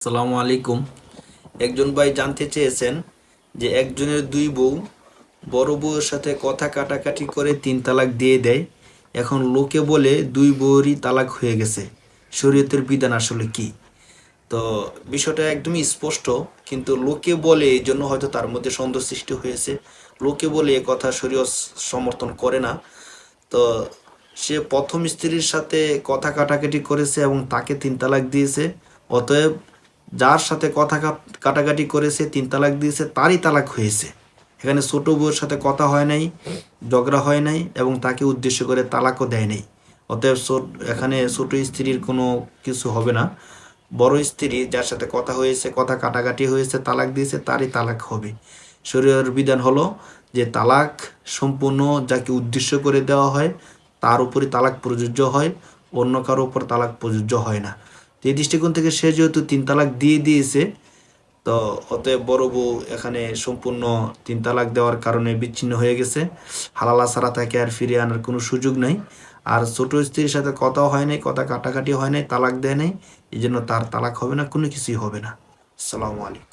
আসসালামু আলাইকুম। একজন ভাই জানতে চেয়েছেন যে একজনের দুই বউ, বড় বউয়ের সাথে কথা কাটাকাটি করে 3 তালাক দিয়ে দেয়। এখন লোকে বলে দুই বউয়েরই তালাক হয়ে গেছে, শরীয়তের বিধান আসলে কি? তো বিষয়টা একদমই স্পষ্ট, কিন্তু লোকে বলে এই জন্য হয়তো তার মধ্যে সন্দেহ সৃষ্টি হয়েছে। লোকে বলে এ কথা শরীয়ত সমর্থন করে না। তো সে প্রথম স্ত্রীর সাথে কথা কাটাকাটি করেছে এবং তাকে 3 তালাক দিয়েছে। অতএব যার সাথে কথা কাটাকাটি করেছে 3 তালাক দিয়েছে তারই তালাক হয়েছে। এখানে ছোট বউয়ের সাথে কথা হয় নাই, ঝগড়া হয় নাই এবং তাকে উদ্দেশ্য করে তালাকও দেয় নাই। অতএব এখানে ছোট স্ত্রীর কোনো কিছু হবে না। বড় স্ত্রী যার সাথে কথা হয়েছে, কথা কাটাকাটি হয়েছে, তালাক দিয়েছে তারই তালাক হবে। শরীয়তের বিধান হলো যে তালাক সম্পূর্ণ যাকে উদ্দেশ্য করে দেওয়া হয় তার উপরই তালাক প্রযোজ্য হয়, অন্য কারো উপর তালাক প্রযোজ্য হয় না। তো এই দৃষ্টিকোণ থেকে সে যেহেতু 3 তালাক দিয়ে দিয়েছে, তো অতএব বড় বউ এখানে সম্পূর্ণ 3 তালাক দেওয়ার কারণে বিচ্ছিন্ন হয়ে গেছে। হালালা ছাড়া তাকে আর ফিরিয়ে আনার কোনো সুযোগ নাই। আর ছোট স্ত্রীর সাথে কথাও হয় নাই, কথা কাটাকাটি হয় নাই, তালাক দেয় নাই, এই জন্য তার তালাক হবে না, কোনো কিছুই হবে না। আসসালামু আলাইকুম।